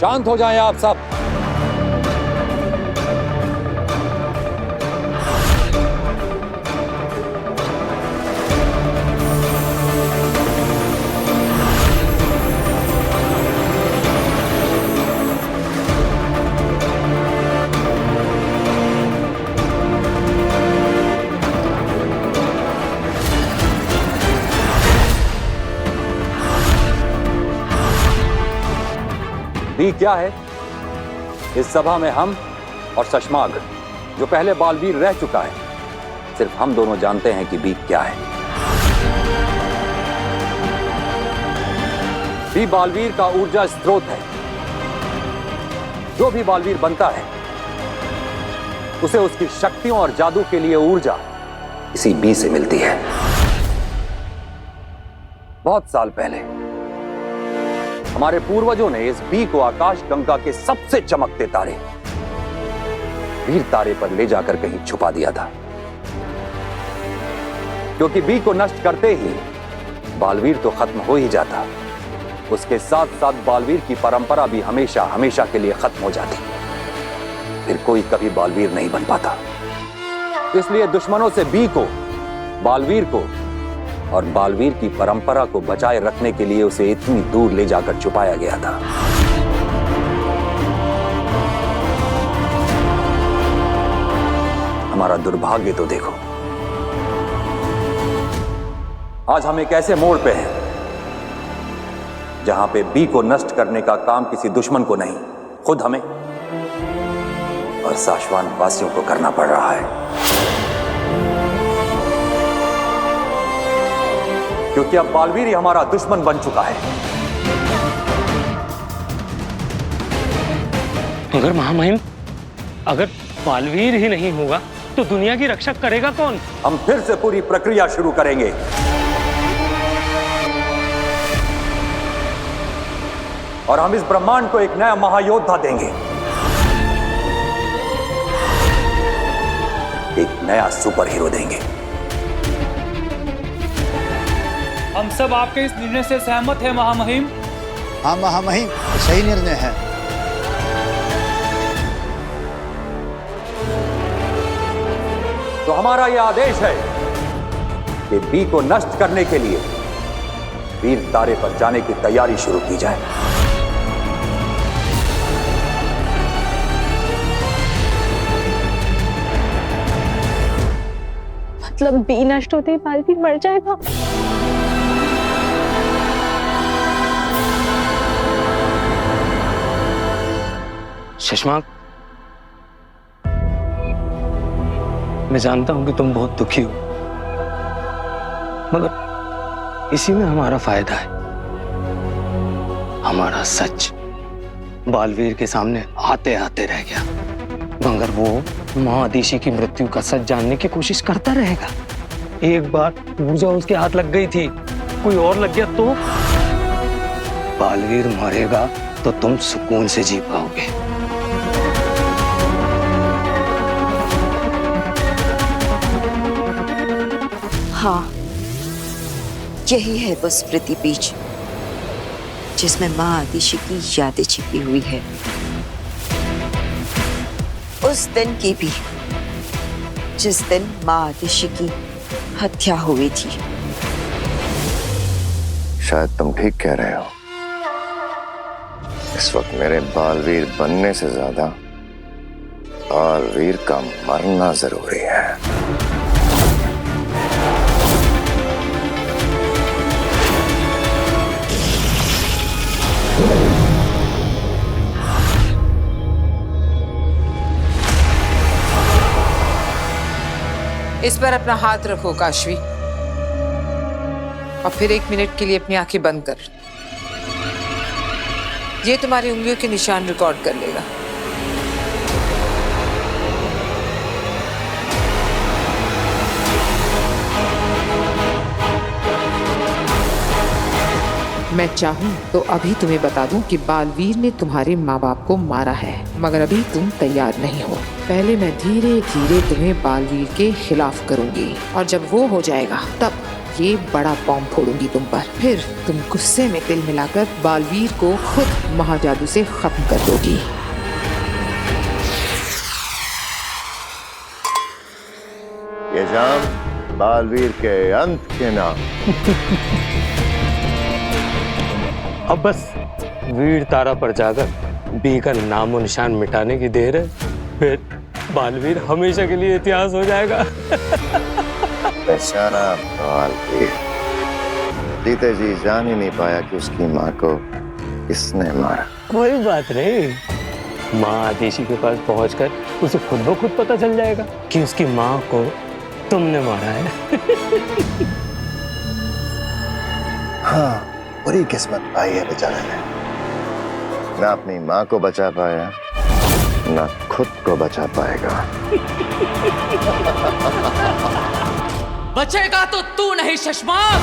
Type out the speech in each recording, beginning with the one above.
शांत हो जाएं आप सब। बी क्या है? इस सभा में हम और शशमाग, जो पहले बालवीर रह चुका है, सिर्फ हम दोनों जानते हैं कि बी क्या है। बी बालवीर का ऊर्जा स्रोत है। जो भी बालवीर बनता है उसे उसकी शक्तियों और जादू के लिए ऊर्जा इसी बी से मिलती है। बहुत साल पहले हमारे पूर्वजों ने इस बी को आकाश गंगा के सबसे चमकते तारे वीर तारे पर ले जाकर कहीं छुपा दिया था, क्योंकि बी को नष्ट करते ही बालवीर तो खत्म हो ही जाता, उसके साथ साथ बालवीर की परंपरा भी हमेशा हमेशा के लिए खत्म हो जाती। फिर कोई कभी बालवीर नहीं बन पाता। इसलिए दुश्मनों से बी को, बालवीर को और बालवीर की परंपरा को बचाए रखने के लिए उसे इतनी दूर ले जाकर छुपाया गया था। हमारा दुर्भाग्य तो देखो, आज हम एक ऐसे मोड़ पे हैं जहां पे बी को नष्ट करने का काम किसी दुश्मन को नहीं, खुद हमें और साशवान वासियों को करना पड़ रहा है। क्योंकि अब बालवीर ही हमारा दुश्मन बन चुका है। मगर महामहिम, अगर बालवीर ही नहीं होगा तो दुनिया की रक्षा करेगा कौन? हम फिर से पूरी प्रक्रिया शुरू करेंगे। और हम इस ब्रह्मांड को एक नया महायोद्धा देंगे, एक नया सुपर हीरो देंगे। हम सब आपके इस निर्णय से सहमत हैं महामहिम। हाँ महामहिम, सही निर्णय है। तो हमारा यह आदेश है कि बी को नष्ट करने के लिए वीर तारे पर जाने की तैयारी शुरू की जाए। मतलब बी नष्ट होते ही बालवीर मर जाएगा? शशमाक, मैं जानता हूं कि तुम बहुत दुखी हो, मगर इसी में हमारा फायदा है। हमारा सच बालवीर के सामने आते आते रह गया, मगर वो महादिशी की मृत्यु का सच जानने की कोशिश करता रहेगा। एक बार ऊर्जा उसके हाथ लग गई थी, कोई और लग गया तो बालवीर मरेगा तो तुम सुकून से जी पाओगे। हाँ, यही है वो स्मृति बीज जिसमें माँ आदिशि की यादें छिपी हुई है। उस दिन की भी जिस दिन माँ आदिशि की हत्या हुई थी। शायद तुम ठीक कह रहे हो। इस वक्त मेरे बालवीर बनने से ज्यादा बालवीर का मरना जरूरी है। इस पर अपना हाथ रखो काशवी, और फिर 1 मिनट के लिए अपनी आंखें बंद कर। ये तुम्हारी उंगलियों के निशान रिकॉर्ड कर लेगा। मैं चाहूं तो अभी तुम्हें बता दूं कि बालवीर ने तुम्हारे माँ बाप को मारा है, मगर अभी तुम तैयार नहीं हो। पहले मैं धीरे धीरे तुम्हें बालवीर के खिलाफ करूंगी, और जब वो हो जाएगा तब ये बड़ा बॉम्ब फोड़ूंगी तुम पर। फिर तुम गुस्से में तिल मिलाकर बालवीर को खुद महाजादू से खत्म कर दोगी। ये जाम बालवीर के अंत के नाम। अब बस वीर तारा पर जाकर बी का नामो निशान मिटाने की देर है, फिर बालवीर हमेशा के लिए इतिहास हो जाएगा। बेचारा बालवीर जीते जी जान ही नहीं पाया कि उसकी माँ को किसने मारा। कोई बात नहीं, माँ आदेशी के पास पहुंचकर उसे खुद ब खुद पता चल जाएगा कि उसकी माँ को तुमने मारा है। हाँ, बुरी किस्मत पाई है बेचारे ने। ना अपनी माँ को बचा पाया, ना खुद को बचा पाएगा। बचेगा तो तू नहीं शशमाक।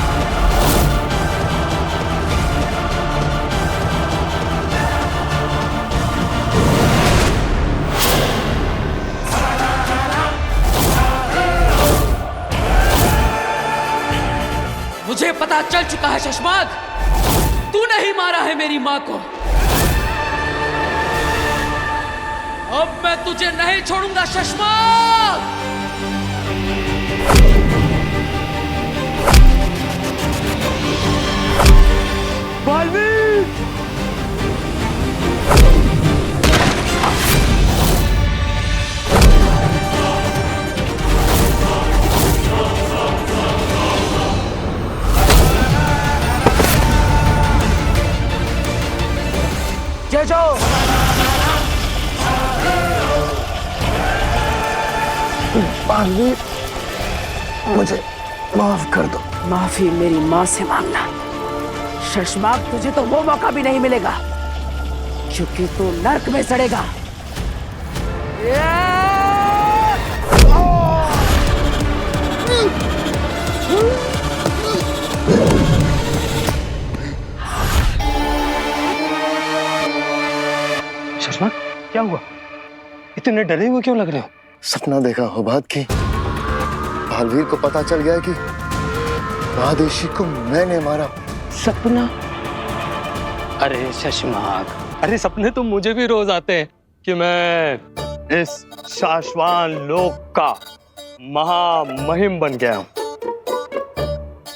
मुझे पता चल चुका है शशमाक, तू नहीं मारा है मेरी माँ को। अब मैं तुझे नहीं छोड़ूंगा शशमाक। बालवीर! जय जाओ। बालवीर, मुझे माफ कर दो। माफी मेरी माँ से मांगना। शशमाक, तुझे तो वो मौका भी नहीं मिलेगा क्योंकि तू नर्क में सड़ेगा। शशमाक, क्या हुआ? इतने डरे हुए क्यों लग रहे हो? सपना देखा हो बात की। बालवीर को पता चल गया कि आदेशी को मैंने मारा। सपना? अरे शशमाक, अरे सपने तो मुझे भी रोज आते हैं कि मैं इस शाश्वान लोक का महामहिम बन गया हूं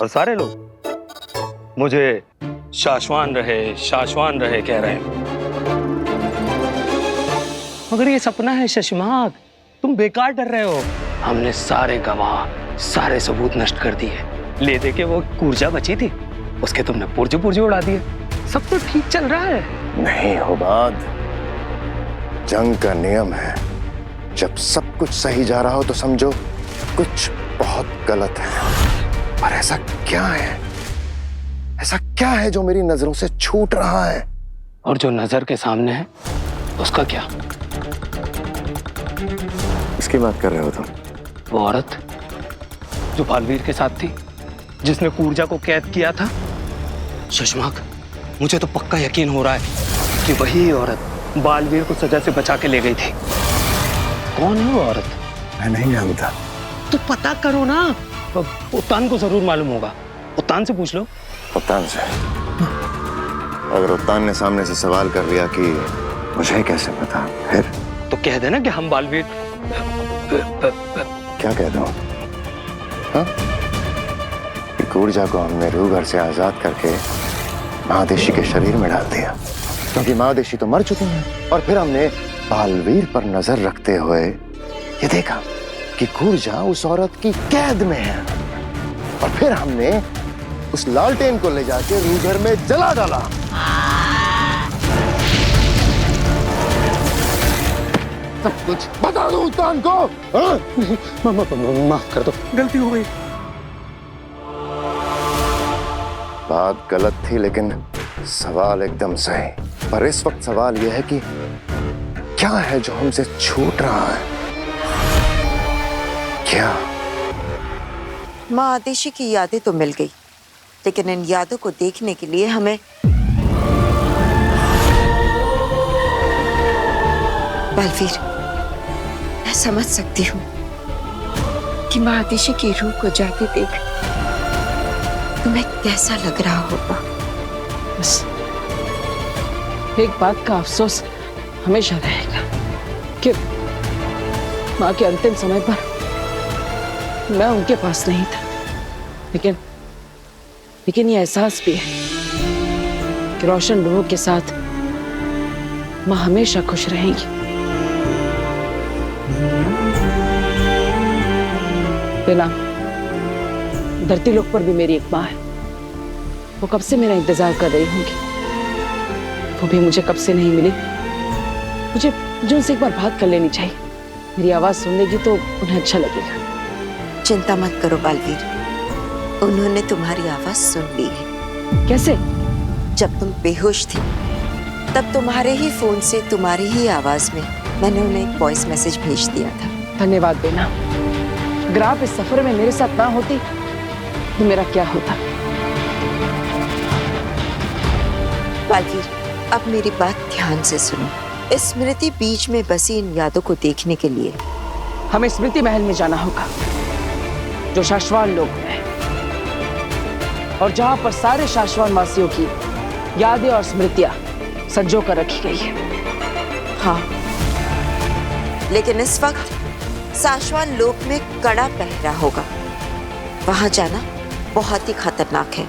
और सारे लोग मुझे शाश्वान रहे कह रहे हैं। मगर ये सपना है शशमाक, तुम बेकार डर रहे हो। हमने सारे गवाह, सारे सबूत नष्ट कर दिए। ले दे के वो ऊर्जा बची थी, उसके तुमने पुर्जे उड़ा दिए। सब तो ठीक चल रहा है। नहीं होबाद, जंग का नियम है, जब सब कुछ सही जा रहा हो तो समझो कुछ बहुत गलत है। पर ऐसा क्या है? ऐसा क्या है जो मेरी नजरों से छूट रहा है? और जो नजर के सामने है उसका क्या? इसकी बात कर रहे हो तुम? वो औरत जो बालवीर के साथ थी, जिसने ऊर्जा को कैद किया था। शशमाक, मुझे तो पक्का यकीन हो रहा है कि वही औरत बालवीर को सजा से बचा के ले गई थी। कौन है वो औरत? मैं नहीं जानता। तो पता करो ना, उत्तान को जरूर मालूम होगा। उत्तान से पूछ लो। उत्तान से? अगर उत्तान ने सामने से सवाल कर लिया कि मुझे कैसे पता, फिर तो कह देना कि हम बालवीर। क्या कह दूं? हाँ? ऊर्जा को हमने रूह घर से आजाद करके महादेशी के शरीर में डाल दिया, क्योंकि महादेशी तो मर चुके हैं। और फिर हमने बालवीर पर नजर रखते हुए ये देखा कि ऊर्जा उस औरत की कैद में है। और फिर हमने उस लालटेन को ले जाके रूह घर में जला डाला। सब कुछ बता दो उत्तान को। हाँ? माफ कर दो, गलती हो गई। बात गलत थी लेकिन सवाल एकदम सही। पर इस वक्त सवाल यह है कि क्या है जो हमसे छूट रहा है? क्या? माँ आदेशी की यादें तो मिल गई, लेकिन इन यादों को देखने के लिए हमें बालवीर, मैं समझ सकती हूँ कि माँ आदेशी की रूह को जाते देख तुम्हें कैसा लग रहा होगा? बस एक बात का अफसोस हमेशा रहेगा कि माँ के अंतिम समय पर मैं उनके पास नहीं था। लेकिन ये एहसास भी है कि रोशन लोगों के साथ माँ हमेशा खुश रहेंगी। बिना धरती लोक पर भी मेरी एक माँ है। वो कब से मेरा इंतजार कर रही होंगी। वो भी मुझे कब से नहीं मिली। मुझे उनसे एक बार बात कर लेनी चाहिए। मेरी आवाज सुन लेगी तो उन्हें अच्छा लगेगा। चिंता मत करो बालवीर, उन्होंने तुम्हारी आवाज सुन ली है। कैसे? जब तुम बेहोश थी तब तुम्हारे ही फोन से तुम्हारी ही आवाज में मैंने उन्हें एक वॉइस मैसेज भेज दिया था। धन्यवाद बेना। अगर आप इस सफर में मेरे साथ ना होती तो मेरा क्या होता? बालवीर, अब मेरी बात ध्यान से सुनो। इस स्मृति बीच में बसी इन यादों को देखने के लिए हमें स्मृति महल में जाना होगा, जो शाश्वान लोक में है, और जहां पर सारे शाश्वान वासियों की यादें और स्मृतियां संजो कर रखी गई है। हाँ, लेकिन इस वक्त शाश्वान लोक में कड़ा पहरा होगा। वहां जाना बहुत ही खतरनाक है।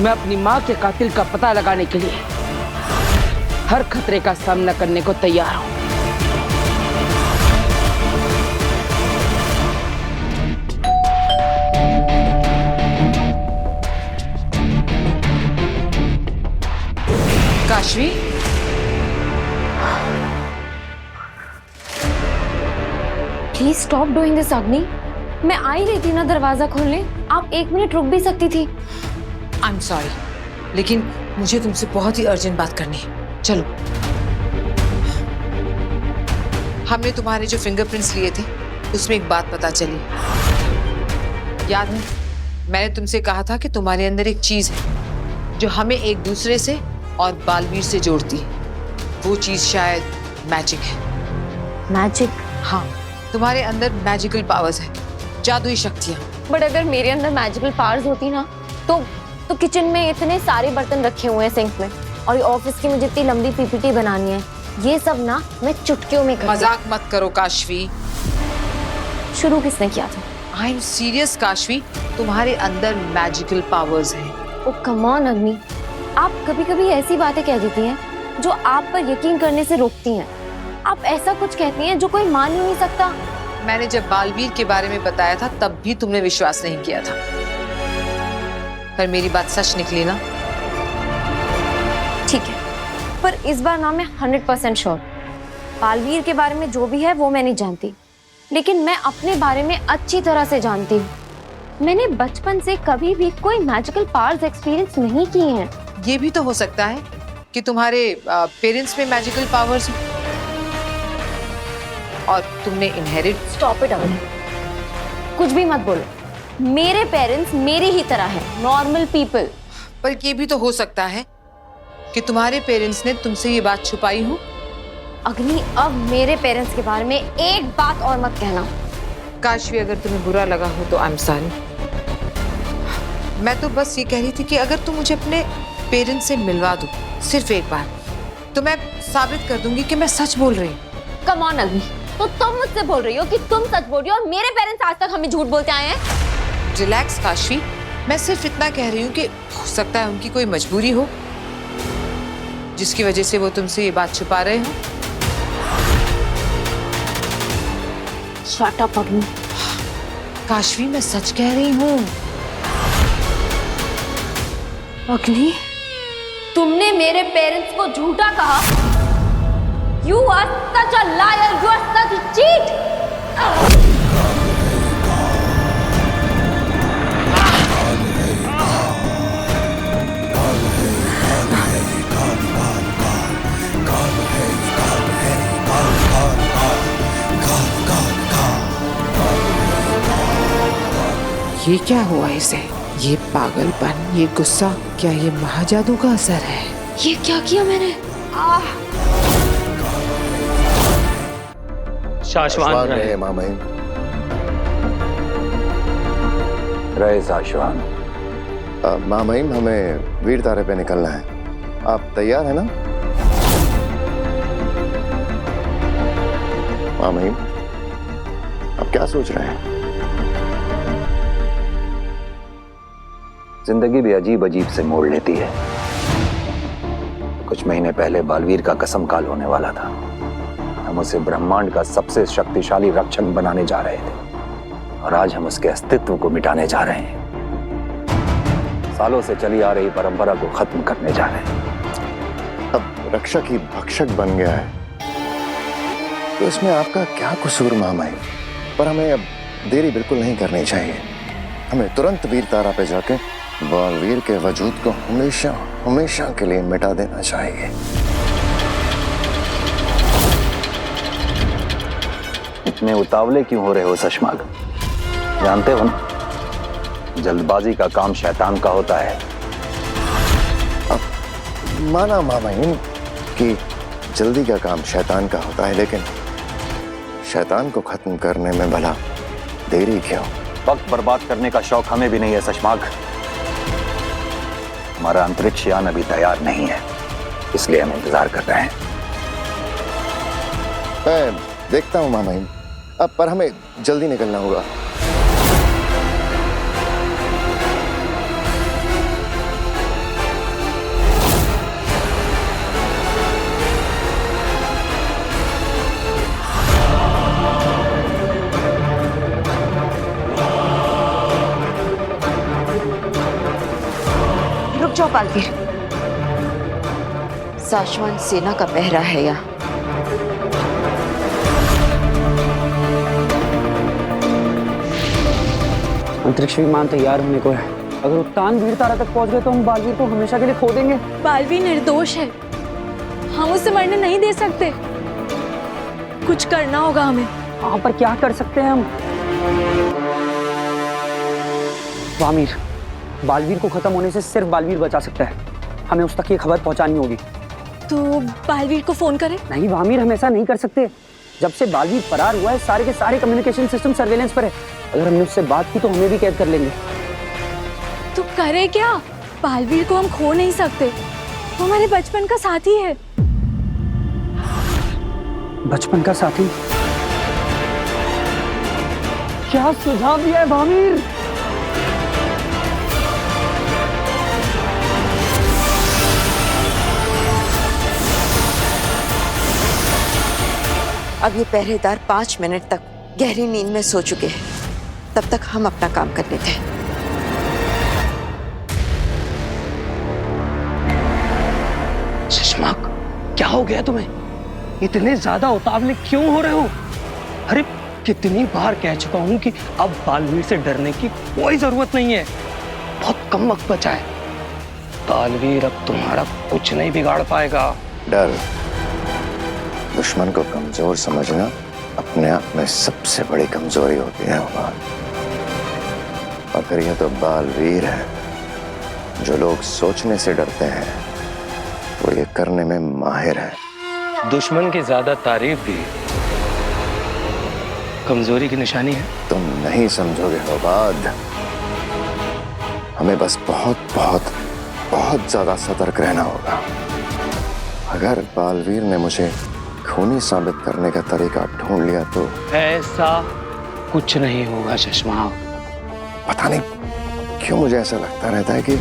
मैं अपनी माँ के कातिल का पता लगाने के लिए हर खतरे का सामना करने को तैयार हूं। Kashvi, please stop doing this अग्नि। मैं आ ही रही थी ना दरवाजा खोलने। आप 1 मिनट रुक भी सकती थी। आई एम सॉरी, लेकिन मुझे तुमसे बहुत ही अर्जेंट बात करनी है। चलो। हमने तुम्हारे जो फिंगरप्रिंट्स लिए थे उसमें एक बात पता चली। याद है, मैंने तुमसे कहा था कि तुम्हारे अंदर एक चीज है जो हमें एक दूसरे से और बालवीर से जोड़ती है। वो चीज शायद मैजिक है। मैजिक? हाँ, तुम्हारे अंदर मैजिकल पावर्स है, जादुई शक्तियां। बट अगर मेरे अंदर मैजिकल पावर्स होती ना तो किचन में इतने सारे बर्तन रखे हुए हैं सिंक में, और ये ऑफिस की मुझे इतनी लंबी पीपीटी बनानी है। ये सब ना मैं चुटकियों में करती। मजाक मत करो काशवी। शुरू किसने किया था? आई एम सीरियस काशवी, तुम्हारे अंदर मैजिकल पावर्स हैं। ओ कम ऑन अग्नि, आप कभी कभी ऐसी बातें कह देती हैं जो आप पर यकीन करने से रोकती हैं। आप ऐसा कुछ कहती हैं जो कोई मान ही नहीं सकता। मैंने जब बालवीर के बारे में बताया था तब भी तुमने विश्वास नहीं किया था, पर मेरी बात सच निकली ना। ठीक है, पर इस बार ना मैं 100% श्योर। बालवीर के बारे में जो भी है वो मैं नहीं जानती, लेकिन मैं अपने बारे में अच्छी तरह से जानती हूँ। मैंने बचपन से कभी भी कोई मैजिकल पावर्स एक्सपीरियंस नहीं किए हैं। ये भी तो हो सकता है कि तुम्हारे पेरेंट्स में मैजिकल पावर्स हो और तुमने इनहेरिट। स्टॉप इट अग्नि, कुछ भी मत बोलो। मेरे पेरेंट्स मेरी ही तरह हैं, नॉर्मल पीपल। पर ये भी तो हो सकता है कि तुम्हारे पेरेंट्स ने तुमसे ये बात छुपाई हो। अग्नि, अब मेरे पेरेंट्स के बारे में एक बात और मत कहना। काशवी, अगर तुम्हें बुरा लगा हो तो आई एम सॉरी। मैं तो बस ये कह रही थी कि अगर तुम मुझे अपने पेरेंट्स से मिलवा दो सिर्फ एक बार, तो मैं साबित कर दूंगी कि मैं सच बोल रही हूँ। कम ऑन अग्नि, तो तुम मुझसे बोल रही हो कि तुम सच बोल रही हो और मेरे पेरेंट्स आज तक हमें झूठ बोलते आए हैं? रिलैक्स काशवी, मैं सिर्फ इतना कह रही हूँ कि हो सकता है उनकी कोई मजबूरी हो जिसकी वजह से वो तुमसे ये बात छुपा रहे हो। शट अप अग्नि। काशवी, मैं सच कह रही हूँ। अग्नि, तुमने मेरे पेरेंट्स को झूठा कहा। You are such a liar. You are such a cheat. ये क्या हुआ इसे? ये पागलपन, ये गुस्सा, क्या ये महाजादू का असर है? ये क्या किया मैंने? शाश्वान रहे। रहे माँ बहन। रहे शाश्वान। माँ महिम, हमें वीर तारे पे निकलना है। आप तैयार है ना? माँ महिम, आप क्या सोच रहे हैं? जिंदगी भी अजीब अजीब से मोड़ लेती है। कुछ महीने पहले बालवीर का कसम काल होने वाला था। हम उसे ब्रह्मांड का सबसे शक्तिशाली रक्षक बनाने जा रहे थे और आज हम उसके अस्तित्व को मिटाने जा रहे हैं। सालों से चली आ रही परंपरा को खत्म करने जा रहे हैं। अब रक्षक ही भक्षक बन गया है तो इसमें आपका क्या कसूर माँ महिम? पर हमें अब देरी बिल्कुल नहीं करनी चाहिए। हमें तुरंत वीर तारा पे जाके बालवीर के वजूद को हमेशा हमेशा के लिए मिटा देना चाहिए। इतने उतावले क्यों हो रहे हो सशमाग? जानते हो ना, जल्दबाजी का काम शैतान का होता है। अब माना माँ महिम कि जल्दी का काम शैतान का होता है, लेकिन शैतान को खत्म करने में भला देरी क्यों? वक्त बर्बाद करने का शौक हमें भी नहीं है सशमाग। हमारा अंतरिक्ष यान अभी तैयार नहीं है, इसलिए हम इंतजार कर रहे हैं। मैं देखता हूँ माँ महिम, अब पर हमें जल्दी निकलना होगा। रुक जाओ बालवीर, साशवान सेना का पहरा है यहाँ। अंतरिक्ष विमान तैयार होने को है। अगर उत्तान वीर तारा तक पहुंच गए तो हम बालवीर को हमेशा के लिए खो देंगे। बालवीर निर्दोष है, हम उसे मरने नहीं दे सकते। कुछ करना होगा हमें। हाँ, पर क्या कर सकते हैं हम? वामीर, बालवीर को खत्म होने से सिर्फ बालवीर बचा सकता है। हमें उस तक ये खबर पहुंचानी होगी। तो बालवीर को फोन करें? नहीं वामीर, हम ऐसा नहीं कर सकते। जब से बालवीर फरार हुआ है, सारे के सारे कम्युनिकेशन सिस्टम सर्वेलेंस पर है। अगर हमने उससे बात की तो हमें भी कैद कर लेंगे। तो करे क्या? बालवीर को हम खो नहीं सकते, वो हमारे बचपन का साथी है। बचपन का साथी? क्या सुझाव दिया है वामीर? अब ये पहरेदार 5 मिनट तक गहरी नींद में सो चुके हैं, तब तक हम अपना काम कर लेते हैं। शशमाक, क्या हो गया तुम्हें? इतने ज्यादा उतावले क्यों हो रहे हो? अरे कितनी बार कह चुका हूं कि अब बालवीर से डरने की कोई जरूरत नहीं है। बहुत कम वक्त बचा है। बालवीर अब तुम्हारा कुछ नहीं बिगाड़ पाएगा। डर, दुश्मन को कमजोर समझना अपने आप में सबसे बड़ी कमजोरी होती है उमर। और फिर यह तो बालवीर है, जो लोग सोचने से डरते हैं वो ये करने में माहिर है। दुश्मन की ज्यादा तारीफ भी कमजोरी की निशानी है। तुम नहीं समझोगे होबाद। हमें बस बहुत बहुत बहुत ज्यादा सतर्क रहना होगा। अगर बालवीर ने मुझे खूनी साबित करने का तरीका ढूंढ लिया तो ऐसा कुछ नहीं होगा चश्मा। पता नहीं क्यों मुझे ऐसा लगता रहता है कि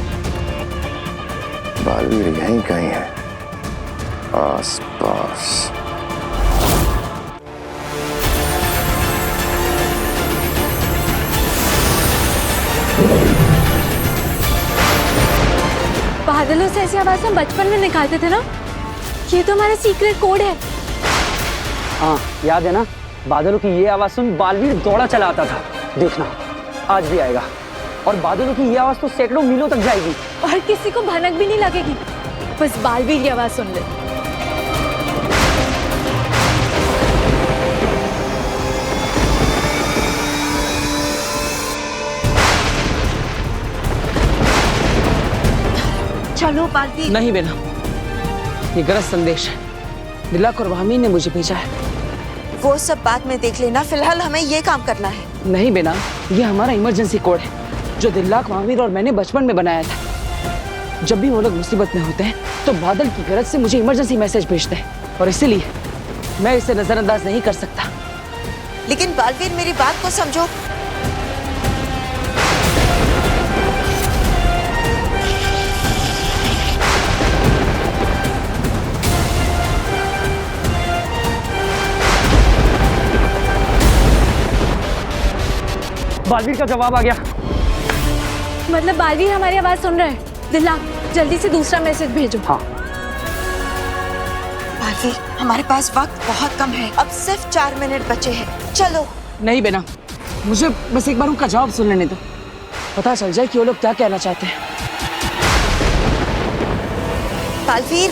बालवीर यहीं कहीं है, आस पास। बादलों से ऐसी आवाज हम बचपन में निकालते थे ना, ये तो हमारा सीक्रेट कोड है। हाँ, याद है ना? बादलों की ये आवाज सुन बालवीर दौड़ा चला आता था। देखना आज भी आएगा और बादलों की ये आवाज तो सैकड़ों मीलों तक जाएगी और किसी को भनक भी नहीं लगेगी। बस बालवीर की आवाज सुन ले। चलो बालवीर। नहीं बेना, ये गलत संदेश है। दिलक और वामी ने मुझे भेजा है। वो सब बाद में देख लेना, फिलहाल हमें ये काम करना है। नहीं बेना, ये हमारा इमरजेंसी कोड है। जो दिल्लाक, महावीर और मैंने बचपन में बनाया था। जब भी वो लोग मुसीबत में होते हैं तो बादल की गरज से मुझे इमरजेंसी मैसेज भेजते हैं और इसीलिए मैं इसे नजरअंदाज नहीं कर सकता। लेकिन बालवीर, मेरी बात को समझो। बालवीर का जवाब आ गया। मतलब बालवीर हमारी आवाज सुन रहा है। दिल्लाक, जल्दी से दूसरा मैसेज भेजो। हाँ। बालवीर, हमारे पास वक्त बहुत कम है, अब सिर्फ 4 मिनट बचे हैं। चलो। नहीं बेना, मुझे बस एक बार उनका जवाब सुन लेने दो, पता चल जाए कि वो लोग क्या कहना चाहते हैं। बालवीर,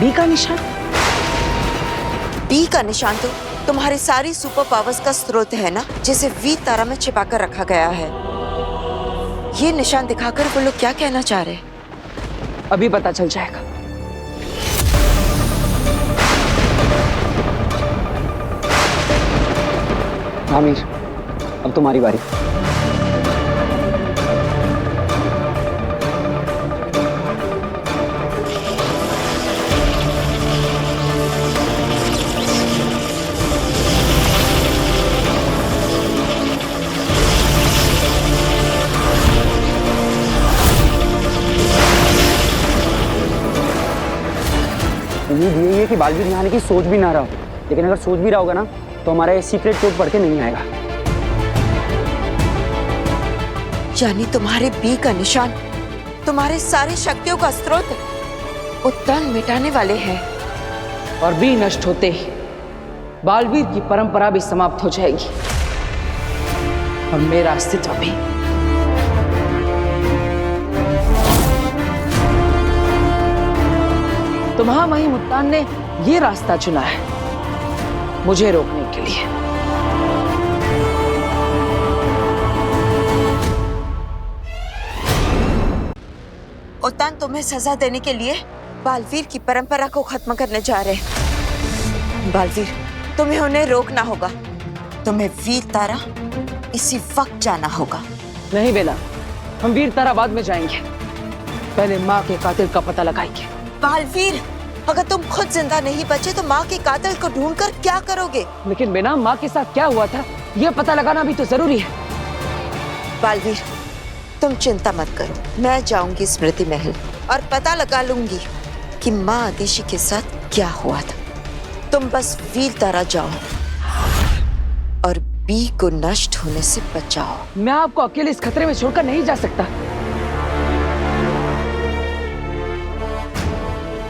बी का निशान? बी का निशान तो तुम्हारी सारी सुपर पावर्स का स्रोत है ना, जिसे वी तारा में छिपा कर रखा गया है। ये निशान दिखाकर वो लोग क्या कहना चाह रहे हैं? अभी पता चल जाएगा। आमिर, अब तुम्हारी बारी। उम्मीद यही है कि बालवीर यहाँ आने की सोच भी ना रहा हो, लेकिन अगर सोच भी रहा होगा ना तो हमारा ये सीक्रेट कोड पढ़ के नहीं आएगा। यानी तुम्हारे बी का निशान तुम्हारे सारी शक्तियों का स्रोत वो तन मिटाने वाले हैं। और बी नष्ट होते ही बालवीर की परंपरा भी समाप्त हो जाएगी और मेरा अस्तित्व भी। तो महामहिम उत्तान ने ये रास्ता चुना है मुझे रोकने के लिए। उत्तान तुम्हें सजा देने के लिए बालवीर की परंपरा को खत्म करने जा रहे हैं। बालवीर, तुम्हें उन्हें रोकना होगा। तुम्हें वीर तारा इसी वक्त जाना होगा। नहीं बेना, हम वीर तारा बाद में जाएंगे, पहले माँ के कातिल का पता लगाएंगे। बालवीर, अगर तुम खुद जिंदा नहीं बचे तो माँ के कातिल को ढूंढकर क्या करोगे? लेकिन बेना, माँ के साथ क्या हुआ था यह पता लगाना भी तो जरूरी है। बालवीर, तुम चिंता मत करो, मैं जाऊंगी स्मृति महल और पता लगा लूंगी कि माँ आदिशि के साथ क्या हुआ था। तुम बस वीर तारा जाओ और बी को नष्ट होने से बचाओ। मैं आपको अकेले इस खतरे में छोड़कर नहीं जा सकता।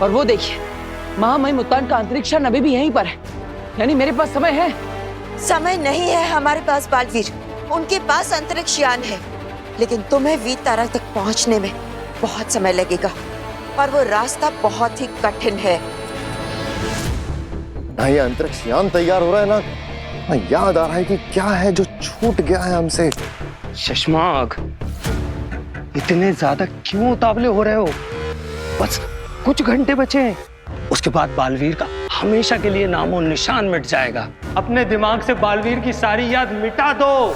और वो देखिए, महामहिम उत्तान का अंतरिक्ष यान अभी भी यहीं पर है, यानी मेरे पास समय है। समय नहीं है हमारे पास बालवीर, उनके पास अंतरिक्ष यान है, लेकिन तुम्हें वीर तारा तक पहुंचने में बहुत समय लगेगा और वो रास्ता बहुत ही कठिन है। ना ये अंतरिक्ष यान तैयार हो रहा है ना याद आ रहा है कि क्या है जो छूट गया है हमसे। शशमाग, इतने ज्यादा क्यों उतावले हो रहे हो? बस कुछ घंटे बचे हैं, उसके बाद बालवीर का हमेशा के लिए नामो निशान मिट जाएगा। अपने दिमाग से बालवीर की सारी याद मिटा दो।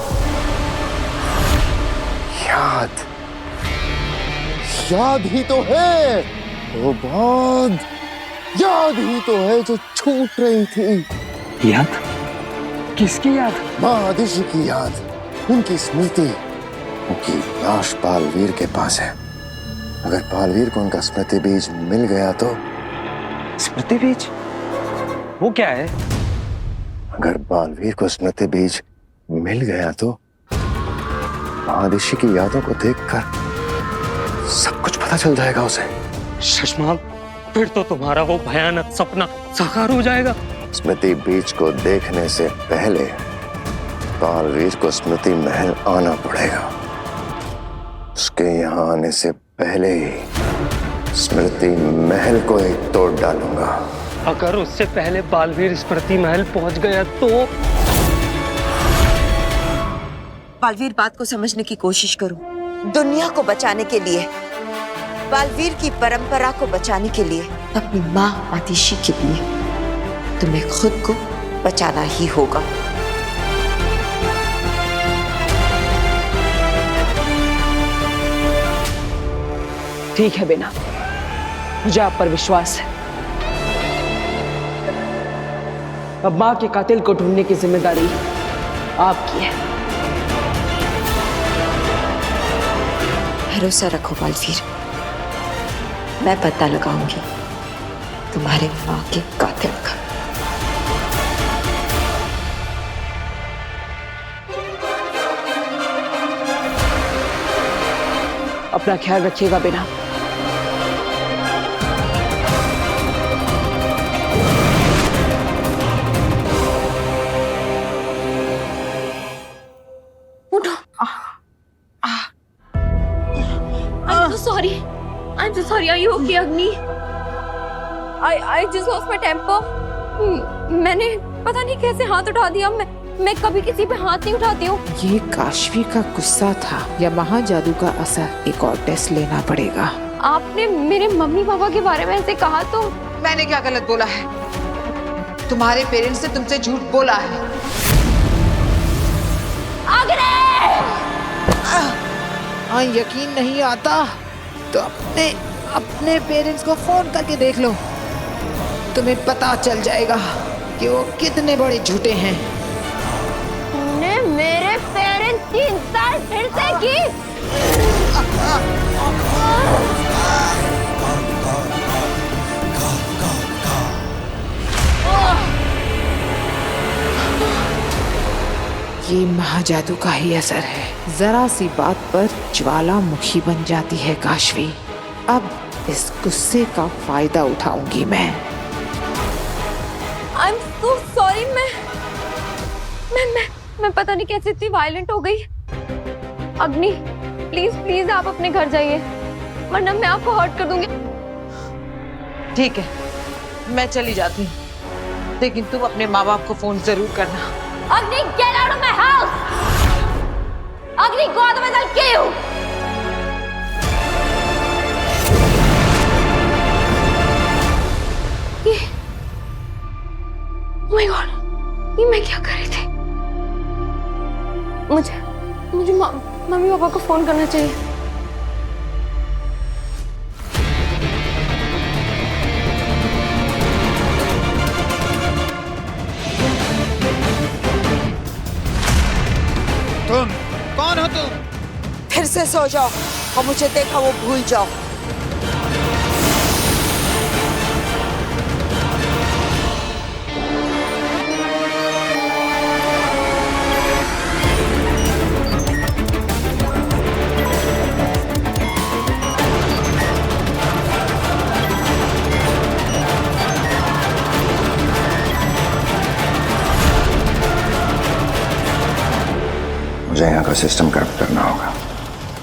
याद ही तो है वो बहुत याद ही तो है जो छूट रही थी। याद? किसकी याद? माँ आदिशि की याद, उनकी स्मृति। उनकी लाश बालवीर के पास है। अगर बालवीर को उनका स्मृति बीज मिल गया तो। स्मृति बीज? वो क्या है? अगर बालवीर को स्मृति बीज मिल गया तो आदिशि की यादों को देखकर सब कुछ पता चल जाएगा उसे। शशमाग, फिर तो तुम्हारा वो भयानक सपना साकार हो जाएगा। स्मृति बीज को देखने से पहले बालवीर को स्मृति महल आना पड़ेगा। उसके यहाँ आने से पहले ही स्मृति महल को एक तोड़ डालूंगा। अगर उससे पहले बालवीर स्मृति महल पहुंच गया तो बालवीर बात को समझने की कोशिश करो। दुनिया को बचाने के लिए, बालवीर की परंपरा को बचाने के लिए, अपनी माँ आतिशी के लिए तुम्हें खुद को बचाना ही होगा। ठीक है बेना, मुझे आप पर विश्वास है। अब माँ के कातिल को ढूंढने की जिम्मेदारी आपकी है। भरोसा रखो बालवीर, मैं पता लगाऊंगी तुम्हारे माँ के कातिल का। अपना ख्याल रखिएगा बेना। I'm so sorry. Are you okay, Agni? I just lost my temper. मैंने पता नहीं कैसे हाथ उठा दिया। मैं कभी किसी पे हाथ नहीं उठाती हूँ। ये काशवी का गुस्सा था या महाजादू का असर? एक और टेस्ट लेना पड़ेगा। आपने मेरे मम्मी पापा के बारे में ऐसे कहा तो? मैंने क्या गलत बोला है? तुम्हारे पेरेंट्स ने तुमसे झूठ बोला है। हाँ, यकीन नहीं आता तो अपने पेरेंट्स को फोन करके देख लो, तुम्हें पता चल जाएगा कि वो कितने बड़े झूठे हैं। तुमने मेरे पेरेंट्स की इंसल्ट फिर से की। ये महाजादू का ही असर है। जरा सी बात पर ज्वालामुखी बन जाती है काशवी। अब इस गुस्से का फायदा उठाऊंगी मैं। I'm so sorry। मैं पता नहीं कैसे इतनी वायलेंट हो गई। अग्नि, प्लीज आप अपने घर जाइए, वरना मैं आपको हर्ट कर दूंगी। ठीक है, मैं चली जाती हूँ, लेकिन तुम अपने माँ बाप को फोन जरूर करना। Agni, get out of my house! Agni, go otherwise I'll kill you! Oh my God, ये मैं क्या कर रही थी? मुझे मम्मी पापा को फोन करना चाहिए। तुम कौन हो तुम? फिर से सो जाओ और मुझे देखा वो भूल जाओ। मुझे यहाँ का सिस्टम करप्ट करना होगा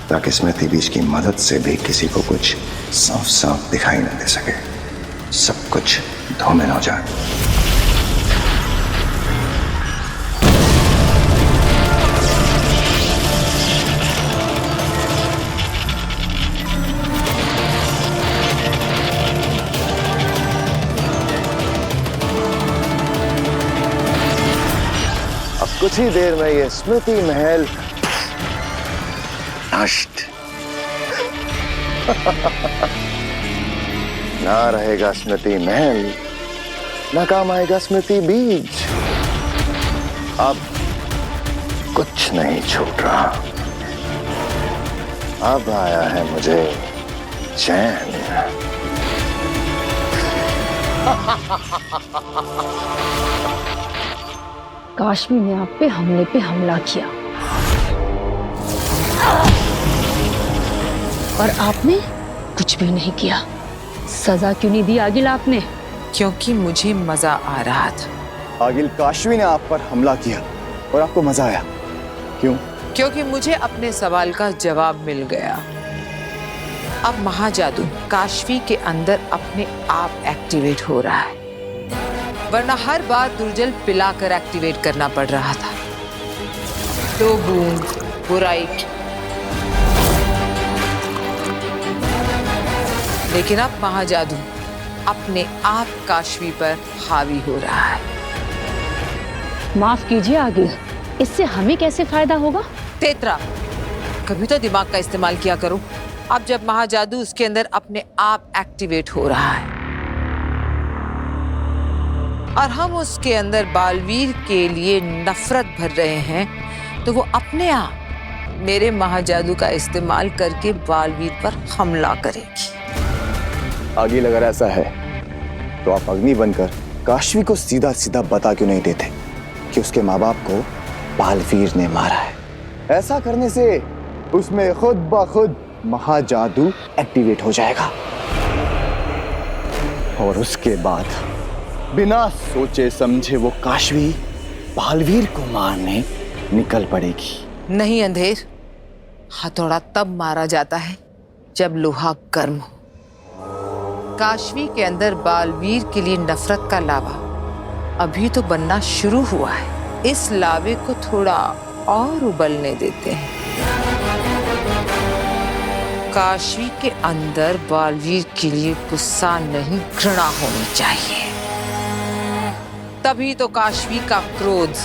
ताकि स्मृति बीज की मदद से भी किसी को कुछ साफ साफ दिखाई न दे सके, सब कुछ धूमिल हो जाए। कुछ ही देर में ये स्मृति महल नष्ट। ना रहेगा स्मृति महल, ना काम आएगा स्मृति बीज। अब कुछ नहीं छूट रहा। अब आया है मुझे चैन। काशवी ने आप पे हमला किया और आपने कुछ भी नहीं किया। सजा क्यों नहीं दी आगिल आपने? क्योंकि मुझे मजा आ रहा था। आगिल, काशवी ने आप पर हमला किया और आपको मजा आया। क्यों? क्योंकि मुझे अपने सवाल का जवाब मिल गया। अब महाजादू काशवी के अंदर अपने आप एक्टिवेट हो रहा है, वरना हर बार दुर्जल पिलाकर एक्टिवेट करना पड़ रहा था। 2 बूंद बुराई की। लेकिन अब महाजादू अपने आप काशवी पर हावी हो रहा है। माफ कीजिए आगे, इससे हमें कैसे फायदा होगा? तेतरा, कभी तो दिमाग का इस्तेमाल किया करो। अब जब महाजादू उसके अंदर अपने आप एक्टिवेट हो रहा है और हम उसके अंदर बालवीर के लिए नफरत भर रहे हैं, तो वो अपने आप मेरे महाजादू का इस्तेमाल करके बालवीर पर हमला करेगी। आगे अगर ऐसा है तो आप अग्नि बनकर काशवी को सीधा सीधा बता क्यों नहीं देते कि उसके माँ बाप को बालवीर ने मारा है? ऐसा करने से उसमें खुद ब खुद महाजादू एक्टिवेट हो जाएगा और उसके बाद बिना सोचे समझे वो काशवी बालवीर को मारने निकल पड़ेगी। नहीं अंधेर, हथौड़ा तब मारा जाता है जब लोहा गर्म हो। काशवी के अंदर बालवीर के लिए नफरत का लावा अभी तो बनना शुरू हुआ है। इस लावे को थोड़ा और उबलने देते हैं। काशवी के अंदर बालवीर के लिए गुस्सा नहीं, घृणा होनी चाहिए। तभी तो काशवी का क्रोध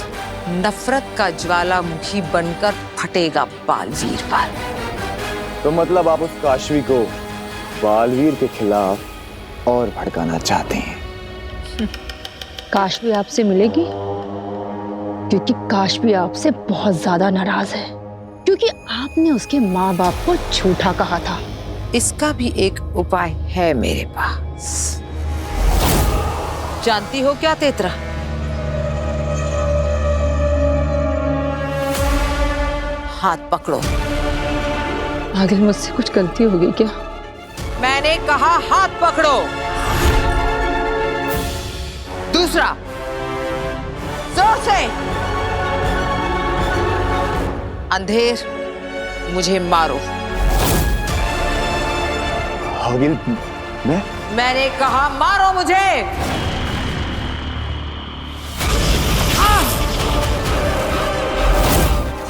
नफरत का ज्वालामुखी बनकर फटेगा बालवीर पर। तो मतलब आप उस काशवी को बालवीर के खिलाफ और भड़काना चाहते हैं? काशवी आपसे मिलेगी क्योंकि काशवी आपसे बहुत ज्यादा नाराज है, क्योंकि आपने उसके माँ बाप को झूठा कहा था। इसका भी एक उपाय है मेरे पास। जानती हो क्या तेतरा? हाथ पकड़ो। आगे मुझसे कुछ गलती हो गई क्या? मैंने कहा हाथ पकड़ो। दूसरा, जोर से। अंधेर, मुझे मारो। आगिल, मैंने कहा मारो मुझे।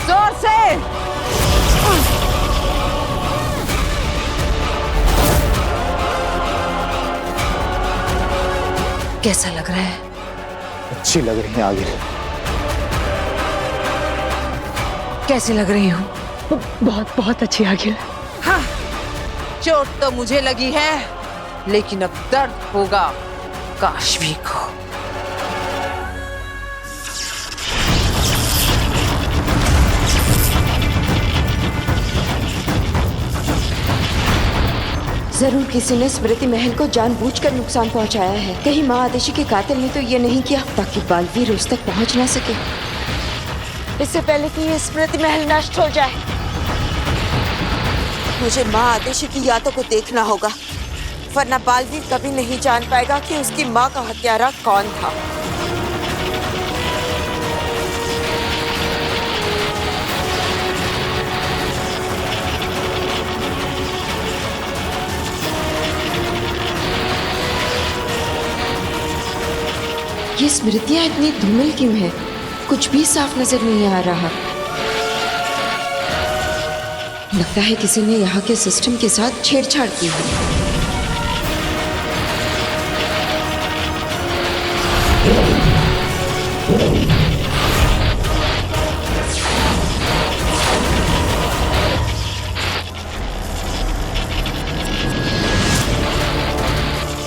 जोर से। कैसा लग रहा है? अच्छी लग रही है आगिल। कैसी लग रही हूँ? बहुत बहुत अच्छी आगिल। हाँ, चोट तो मुझे लगी है, लेकिन अब दर्द होगा काशवी को। जरूर किसी ने स्मृति महल को जानबूझकर नुकसान पहुंचाया है। कहीं माँ आदेशी के कातिल ने तो ये नहीं किया ताकि बालवीर उस तक पहुंच ना सके। इससे पहले कि ये स्मृति महल नष्ट हो जाए, मुझे माँ आदेशी की यादों को देखना होगा, वरना बालवीर कभी नहीं जान पाएगा कि उसकी माँ का हत्यारा कौन था। ये स्मृतियां इतनी धूमिल क्यों है? कुछ भी साफ नजर नहीं आ रहा। लगता है किसी ने यहाँ के सिस्टम के साथ छेड़छाड़ की है।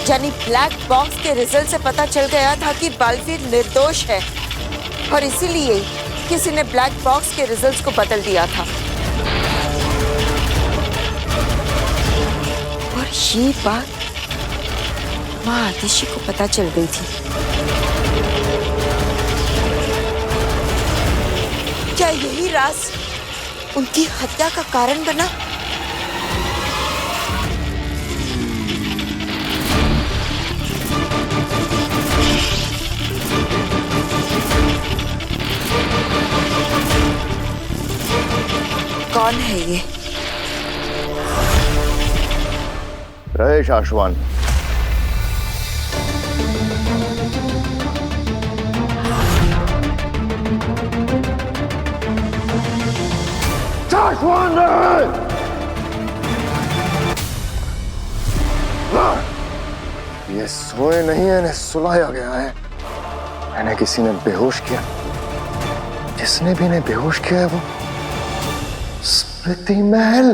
यानी ब्लैक बॉक्स के रिजल्ट से पता चल गया था कि बालवीर निर्दोष है और इसीलिए किसी ने ब्लैक बॉक्स के रिजल्ट्स को बदल दिया था। और ये बात माँ आदिशी को पता चल गई थी। क्या यही राज उनकी हत्या का कारण बना? कौन है ये? रहे शाश्वान, शाश्वान रहे। ये सोए नहीं है, इन्हें सुलाया गया है। मैंने किसी ने बेहोश किया, जिसने भी इन्हें बेहोश किया है वो स्मृति महल।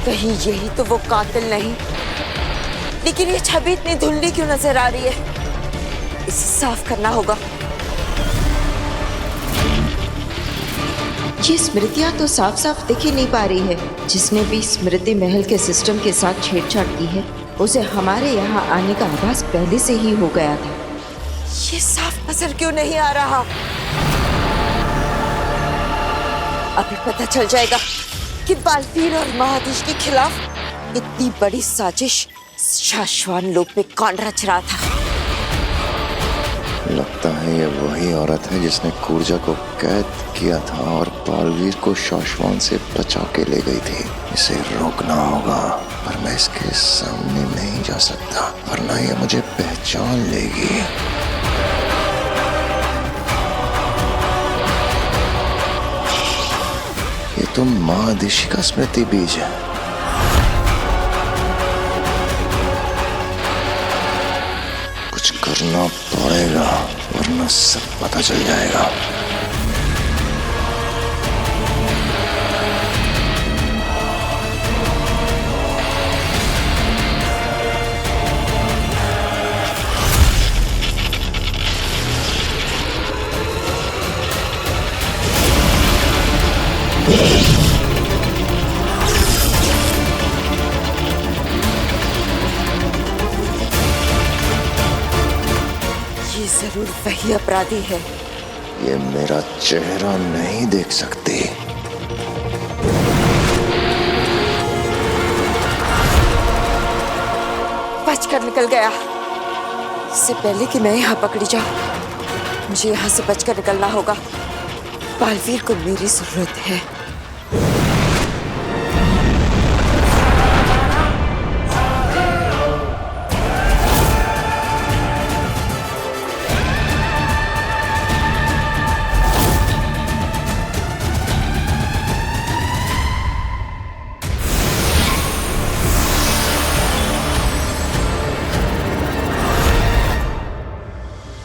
कहीं यही तो वो कातिल नहीं? लेकिन ये छवि इतनी धुंधली क्यों नजर आ रही है? इसे साफ करना होगा। ये स्मृतियां तो साफ साफ दिख ही नहीं पा रही है। जिसने भी स्मृति महल के सिस्टम के साथ छेड़छाड़ की है उसे हमारे यहाँ आने का आभास पहले से ही हो गया था। ये साफ नजर क्यों नहीं आ रहा? अभी पता चल जाएगा कि बालवीर और महादेश के खिलाफ इतनी बड़ी साजिश शाश्वान लोक में कौन रच रहा था। लगता है ये वही औरत है जिसने कूर्जा को कैद किया था और बालवीर को शाश्वान से बचा के ले गई थी। इसे रोकना होगा, पर मैं इसके सामने नहीं जा सकता वरना ये मुझे पहचान लेगी। ये तो महादेशी का स्मृति बीज है। कुछ करना पड़ेगा वरना सब पता चल जाएगा। जरूर वही अपराधी है। ये मेरा चेहरा नहीं देख सकती। बचकर निकल गया। इससे पहले कि मैं यहाँ पकड़ी जाऊं, मुझे यहाँ से बचकर निकलना होगा। बालवीर को मेरी जरूरत है।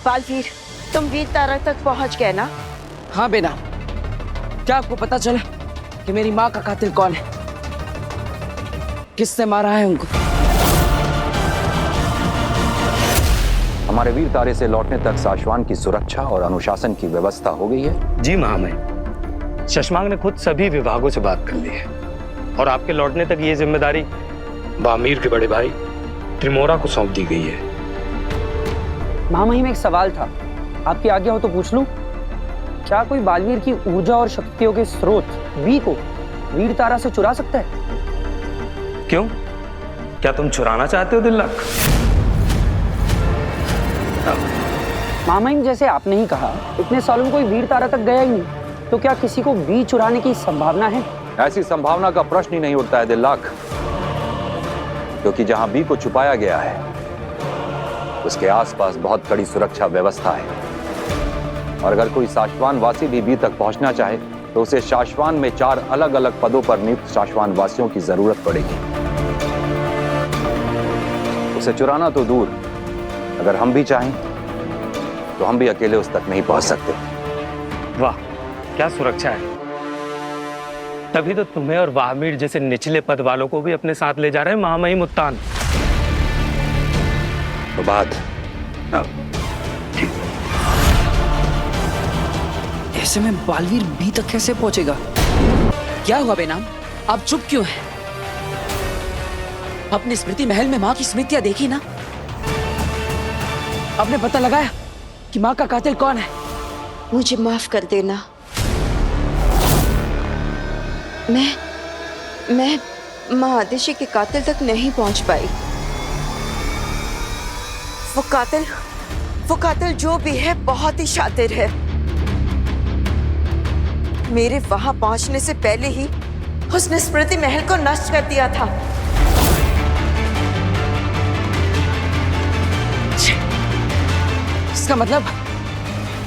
बालवीर, तुम वीर तारा तक पहुंच गए ना? हाँ बेना, क्या आपको पता चला कि मेरी माँ का कातिल कौन है? किसने मारा है उनको? हमारे वीर तारे से लौटने तक शाश्वान की सुरक्षा और अनुशासन की व्यवस्था हो गई है। जी महामहिम, शशमांग ने खुद सभी विभागों से बात कर ली है और आपके लौटने तक ये जिम्मेदारी बामीर के बड़े भाई त्रिमोरा को सौंप दी गई है। महामहिम, एक सवाल था, आपकी आज्ञा हो तो पूछ लूं? क्या कोई बालवीर की ऊर्जा और शक्तियों के स्रोत वी को वीर तारा से चुरा सकता है? क्यों, क्या तुम चुराना चाहते हो दिल्लक? महामहिम, जैसे आपने ही कहा, इतने सालों में कोई वीर तारा तक गया ही नहीं, तो क्या किसी को वी चुराने की संभावना है? ऐसी संभावना का प्रश्न ही नहीं उठता है दिल्लक, क्योंकि जहां बी को छुपाया गया है उसके आसपास बहुत कड़ी सुरक्षा व्यवस्था है। और अगर कोई शाश्वान वासी भी बी तक पहुंचना चाहे तो उसे शाश्वान में 4 अलग अलग पदों पर नियुक्त शाश्वान वासियों की जरूरत पड़ेगी। उसे चुराना तो दूर, अगर हम भी चाहें तो हम भी अकेले उस तक नहीं पहुंच सकते। वाह, क्या सुरक्षा है! तभी तो तुम्हें और बामीर जैसे निचले पद वालों को भी अपने साथ ले जा रहे हैं महामहिम उत्तान। तो बात ऐसे में बालवीर बी तक कैसे पहुंचेगा? क्या हुआ बेनाम, आप चुप क्यों हैं? अपने स्मृति महल में माँ की स्मृतियां देखी ना? आपने पता लगाया कि माँ का कातिल कौन है? मुझे माफ कर देना। मैं महादेशी के कातिल तक नहीं पहुंच पाई। वो कातिल जो भी है बहुत ही शातिर है। मेरे वहां पहुंचने से पहले ही उसने स्मृति महल को नष्ट कर दिया था। इसका मतलब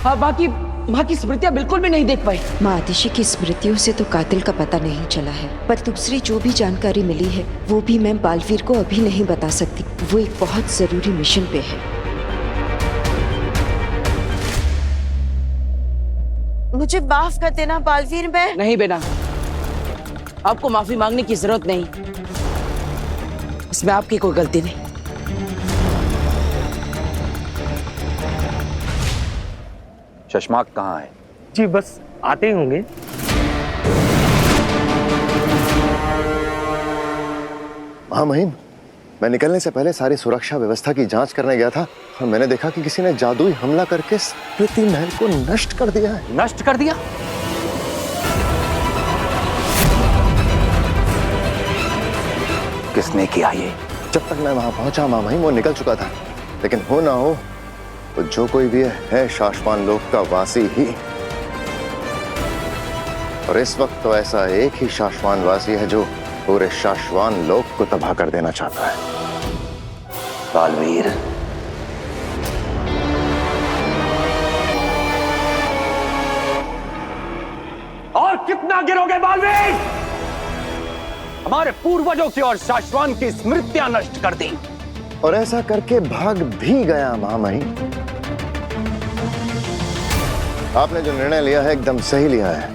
आप बाकी माँ की स्मृतियाँ बिल्कुल भी नहीं देख पाई। माँ आतिशी की स्मृतियों से तो कातिल का पता नहीं चला है, पर दूसरी जो भी जानकारी मिली है वो भी मैं बालवीर को अभी नहीं बता सकती। वो एक बहुत जरूरी मिशन पे है। मुझे माफ कर देना बालवीर। मैं नहीं बेटा, आपको माफी मांगने की जरूरत नहीं, इसमें आपकी कोई गलती नहीं। शशमाक कहाँ है? जी बस आते ही होंगे। महामहिम, मैं निकलने से पहले सारी सुरक्षा व्यवस्था की जांच करने गया था और मैंने देखा कि किसी ने जादुई हमला करके स्मृति महल को नष्ट कर दिया है। नष्ट कर दिया? किसने किया ये? जब तक मैं वहां पहुंचा महामहिम वो निकल चुका था, लेकिन हो ना हो तो जो कोई भी है शाश्वान लोक का वासी ही। और इस वक्त तो ऐसा एक ही शाश्वान वासी है जो पूरे शाश्वान लोक को तबाह कर देना चाहता है। बालवीर, और कितना गिरोगे बालवीर? हमारे पूर्वजों की और शाश्वान की स्मृतियां नष्ट कर दी और ऐसा करके भाग भी गया महामहिम। आपने जो निर्णय लिया है एकदम सही लिया है।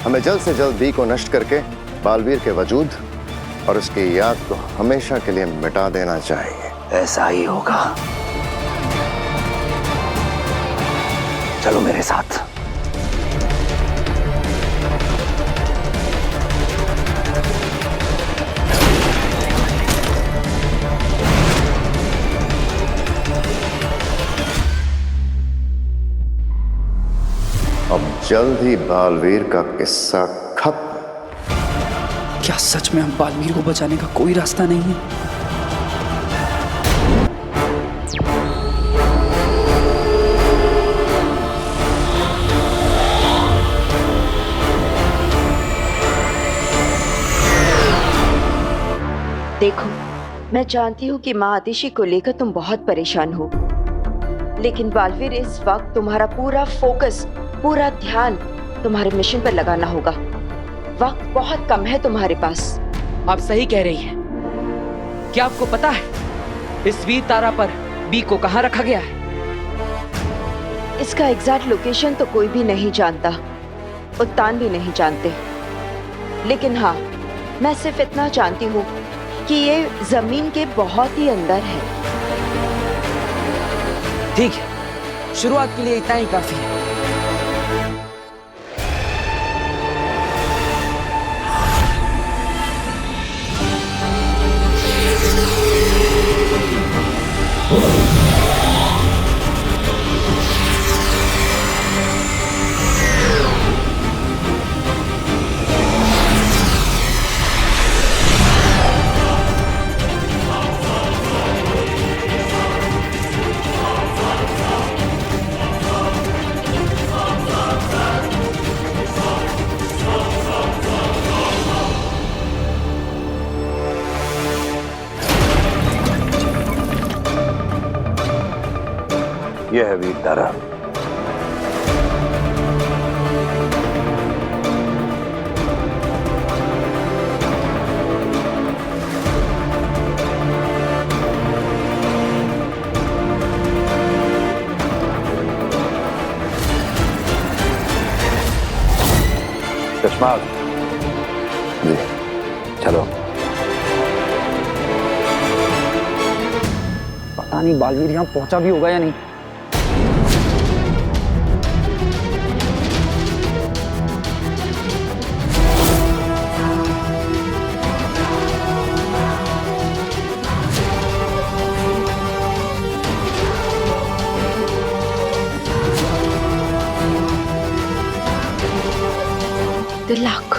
हमें जल्द से जल्द बी को नष्ट करके बालवीर के वजूद और उसकी याद को हमेशा के लिए मिटा देना चाहिए। ऐसा ही होगा। चलो मेरे साथ। अब जल्द ही बालवीर का किस्सा खत्म। क्या सच में हम बालवीर को बचाने का कोई रास्ता नहीं है? देखो, मैं जानती हूँ कि माँ आतिशी को लेकर तुम बहुत परेशान हो, लेकिन बालवीर इस वक्त तुम्हारा पूरा फोकस, पूरा ध्यान तुम्हारे मिशन पर लगाना होगा। वक्त बहुत कम है तुम्हारे पास। आप सही कह रही हैं। क्या आपको पता है इस वीर तारा पर बी को कहाँ रखा गया है? इसका एग्जैक्ट लोकेशन तो कोई भी नहीं जानता, उत्तान भी नहीं जानते, लेकिन हाँ, मैं सिर्फ इतना जानती हूँ कि ये जमीन के बहुत ही अंदर है। ठीक है, शुरुआत के लिए इतना ही काफी है। यह है वीर तारा। चश्मा जी चलो। पता नहीं बालवीर यहाँ पहुंचा भी होगा या नहीं। Good luck.